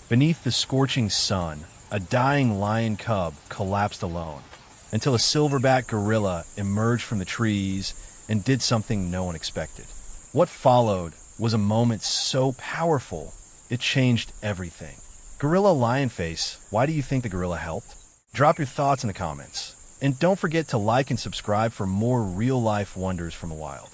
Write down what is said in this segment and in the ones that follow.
Beneath the scorching sun, a dying lion cub collapsed alone, until a silverback gorilla emerged from the trees and did something no one expected. What followed was a moment so powerful, it changed everything. Gorilla Lionface, why do you think the gorilla helped? Drop your thoughts in the comments. And don't forget to like and subscribe for more real-life wonders from the wild.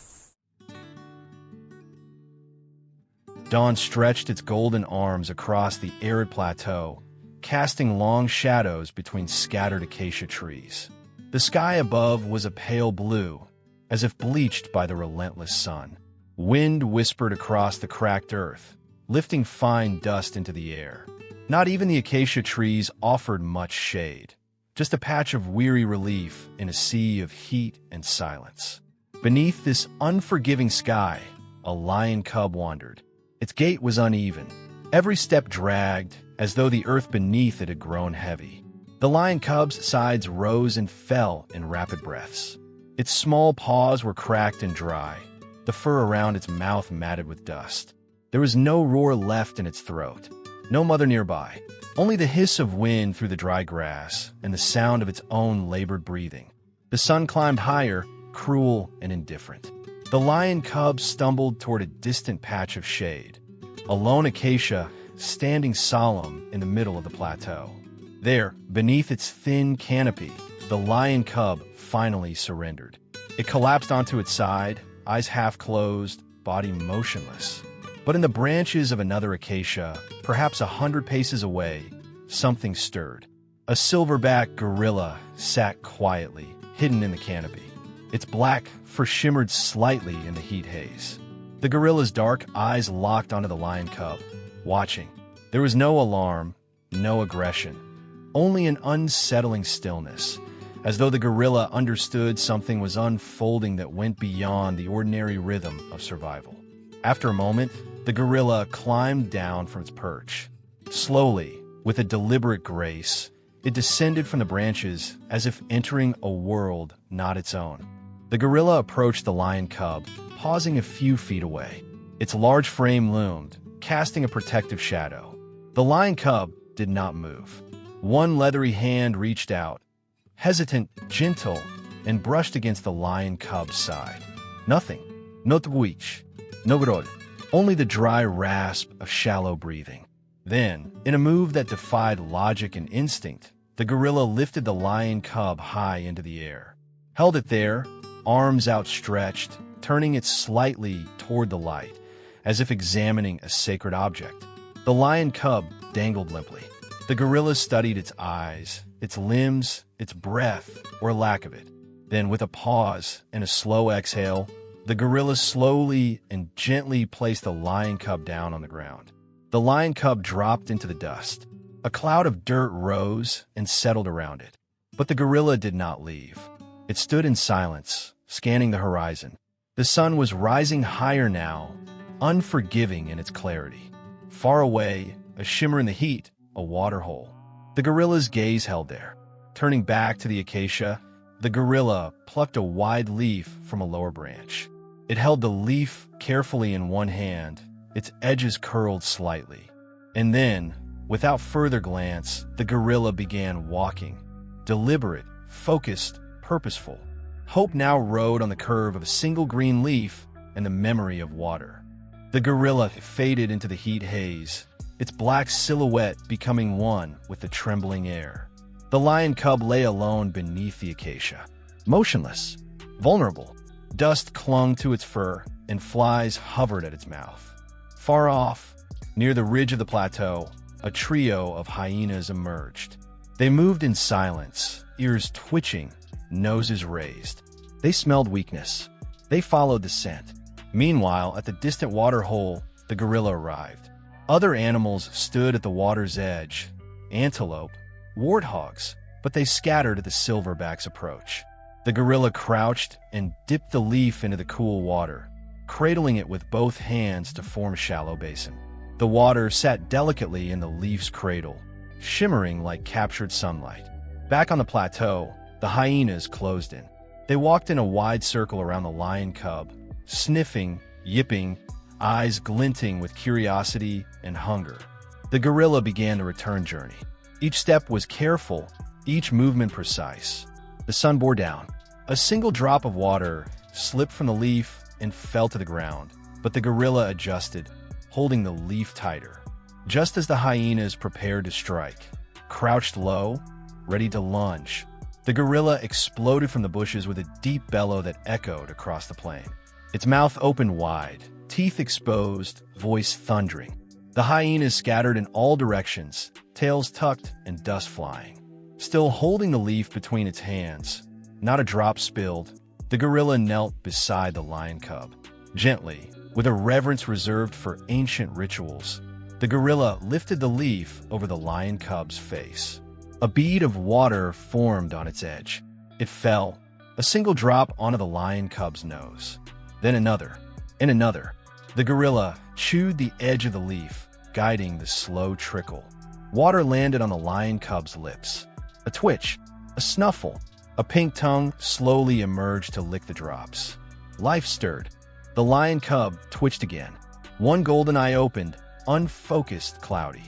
Dawn stretched its golden arms across the arid plateau, casting long shadows between scattered acacia trees. The sky above was a pale blue, as if bleached by the relentless sun. Wind whispered across the cracked earth, lifting fine dust into the air. Not even the acacia trees offered much shade, just a patch of weary relief in a sea of heat and silence. Beneath this unforgiving sky, a lion cub wandered. Its gait was uneven. Every step dragged, as though the earth beneath it had grown heavy. The lion cub's sides rose and fell in rapid breaths. Its small paws were cracked and dry, the fur around its mouth matted with dust. There was no roar left in its throat, no mother nearby, only the hiss of wind through the dry grass and the sound of its own labored breathing. The sun climbed higher, cruel and indifferent. The lion cub stumbled toward a distant patch of shade, a lone acacia standing solemn in the middle of the plateau. There, beneath its thin canopy, the lion cub finally surrendered. It collapsed onto its side, eyes half closed, body motionless. But in the branches of another acacia, perhaps 100 paces away, something stirred. A silverback gorilla sat quietly, hidden in the canopy. Its black fur shimmered slightly in the heat haze. The gorilla's dark eyes locked onto the lion cub, watching. There was no alarm, no aggression, only an unsettling stillness, as though the gorilla understood something was unfolding that went beyond the ordinary rhythm of survival. After a moment, the gorilla climbed down from its perch. Slowly, with a deliberate grace, it descended from the branches as if entering a world not its own. The gorilla approached the lion cub, pausing a few feet away. Its large frame loomed, casting a protective shadow. The lion cub did not move. One leathery hand reached out, hesitant, gentle, and brushed against the lion cub's side. Nothing. No twitch. No growl. Only the dry rasp of shallow breathing. Then, in a move that defied logic and instinct, the gorilla lifted the lion cub high into the air, held it there, arms outstretched, turning it slightly toward the light, as if examining a sacred object. The lion cub dangled limply. The gorilla studied its eyes, its limbs, its breath, or lack of it. Then, with a pause and a slow exhale, the gorilla slowly and gently placed the lion cub down on the ground. The lion cub dropped into the dust. A cloud of dirt rose and settled around it. But the gorilla did not leave. It stood in silence, scanning the horizon. The sun was rising higher now, unforgiving in its clarity. Far away, a shimmer in the heat, a water hole. The gorilla's gaze held there. Turning back to the acacia, the gorilla plucked a wide leaf from a lower branch. It held the leaf carefully in one hand, its edges curled slightly. And then, without further glance, the gorilla began walking. Deliberate, focused, purposeful. Hope now rode on the curve of a single green leaf and the memory of water. The gorilla faded into the heat haze, its black silhouette becoming one with the trembling air. The lion cub lay alone beneath the acacia, motionless, vulnerable. Dust clung to its fur, and flies hovered at its mouth. Far off, near the ridge of the plateau, a trio of hyenas emerged. They moved in silence, ears twitching, noses raised. They smelled weakness. They followed the scent. Meanwhile, at the distant water hole, the gorilla arrived. Other animals stood at the water's edge, antelope, warthogs, but they scattered at the silverback's approach. The gorilla crouched and dipped the leaf into the cool water, cradling it with both hands to form a shallow basin. The water sat delicately in the leaf's cradle, shimmering like captured sunlight. Back on the plateau, the hyenas closed in. They walked in a wide circle around the lion cub, sniffing, yipping, eyes glinting with curiosity and hunger. The gorilla began the return journey. Each step was careful, each movement precise. The sun bore down. A single drop of water slipped from the leaf and fell to the ground, but the gorilla adjusted, holding the leaf tighter. Just as the hyenas prepared to strike, crouched low, ready to lunge, the gorilla exploded from the bushes with a deep bellow that echoed across the plain. Its mouth opened wide, teeth exposed, voice thundering. The hyenas scattered in all directions, tails tucked and dust flying. Still holding the leaf between its hands, not a drop spilled, the gorilla knelt beside the lion cub. Gently, with a reverence reserved for ancient rituals, the gorilla lifted the leaf over the lion cub's face. A bead of water formed on its edge. It fell, a single drop onto the lion cub's nose. Then another, and another. The gorilla chewed the edge of the leaf, guiding the slow trickle. Water landed on the lion cub's lips. A twitch, a snuffle, a pink tongue slowly emerged to lick the drops. Life stirred. The lion cub twitched again. One golden eye opened, unfocused, cloudy.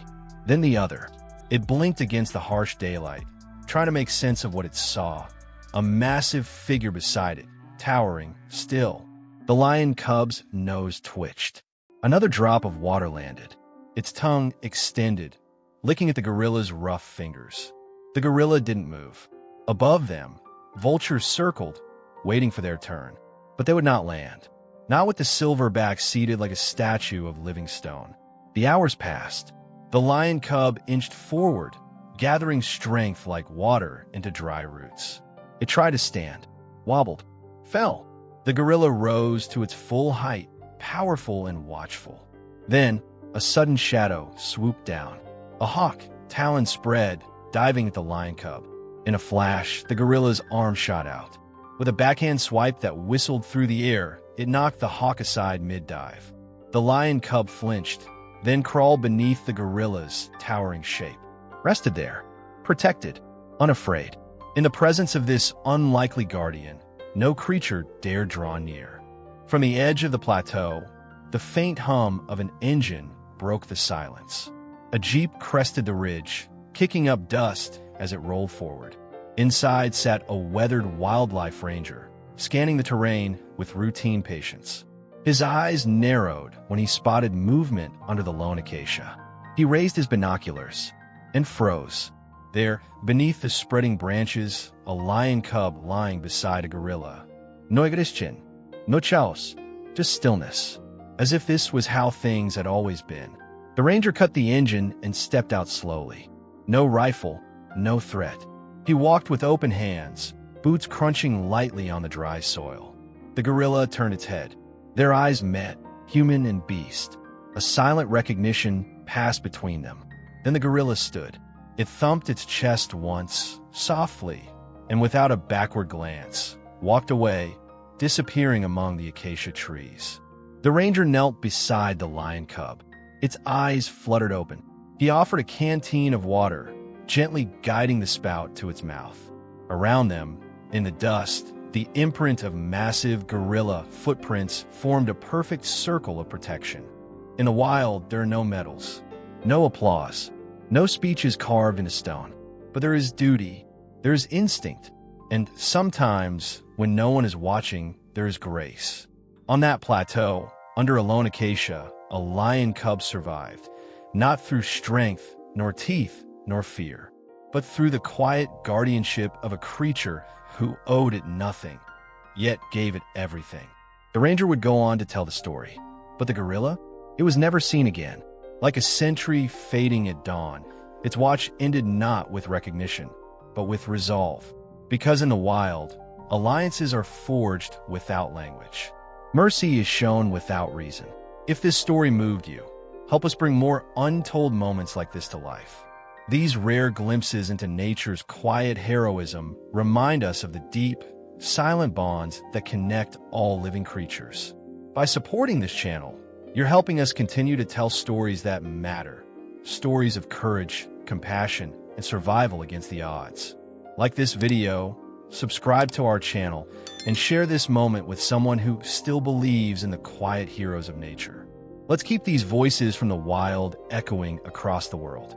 Then the other. It blinked against the harsh daylight, trying to make sense of what it saw. A massive figure beside it, towering, still. The lion cub's nose twitched. Another drop of water landed. Its tongue extended, licking at the gorilla's rough fingers. The gorilla didn't move. Above them, vultures circled, waiting for their turn. But they would not land. Not with the silverback seated like a statue of living stone. The hours passed. The lion cub inched forward, gathering strength like water into dry roots. It tried to stand, wobbled, fell. The gorilla rose to its full height, powerful and watchful. Then, a sudden shadow swooped down. A hawk, talons spread, diving at the lion cub. In a flash, the gorilla's arm shot out. With a backhand swipe that whistled through the air, it knocked the hawk aside mid-dive. The lion cub flinched, then crawled beneath the gorilla's towering shape. Rested there, protected, unafraid. In the presence of this unlikely guardian, no creature dared draw near. From the edge of the plateau, the faint hum of an engine broke the silence. A jeep crested the ridge, kicking up dust as it rolled forward. Inside sat a weathered wildlife ranger, scanning the terrain with routine patience. His eyes narrowed when he spotted movement under the lone acacia. He raised his binoculars and froze. There, beneath the spreading branches, a lion cub lying beside a gorilla. No agression, no chaos, just stillness, as if this was how things had always been. The ranger cut the engine and stepped out slowly. No rifle, no threat. He walked with open hands, boots crunching lightly on the dry soil. The gorilla turned its head. Their eyes met, human and beast. A silent recognition passed between them. Then the gorilla stood. It thumped its chest once, softly, and without a backward glance, walked away, disappearing among the acacia trees. The ranger knelt beside the lion cub. Its eyes fluttered open. He offered a canteen of water, gently guiding the spout to its mouth. Around them, in the dust, the imprint of massive gorilla footprints formed a perfect circle of protection. In the wild, there are no medals, no applause, no speeches carved into stone. But there is duty, there is instinct, and sometimes, when no one is watching, there is grace. On that plateau, under a lone acacia, a lion cub survived, not through strength, nor teeth, nor fear, but through the quiet guardianship of a creature who owed it nothing, yet gave it everything. The ranger would go on to tell the story, but the gorilla? It was never seen again. Like a sentry fading at dawn, its watch ended not with recognition, but with resolve. Because in the wild, alliances are forged without language. Mercy is shown without reason. If this story moved you, help us bring more untold moments like this to life. These rare glimpses into nature's quiet heroism remind us of the deep, silent bonds that connect all living creatures. By supporting this channel, you're helping us continue to tell stories that matter, stories of courage, compassion, and survival against the odds. Like this video, subscribe to our channel, and share this moment with someone who still believes in the quiet heroes of nature. Let's keep these voices from the wild echoing across the world.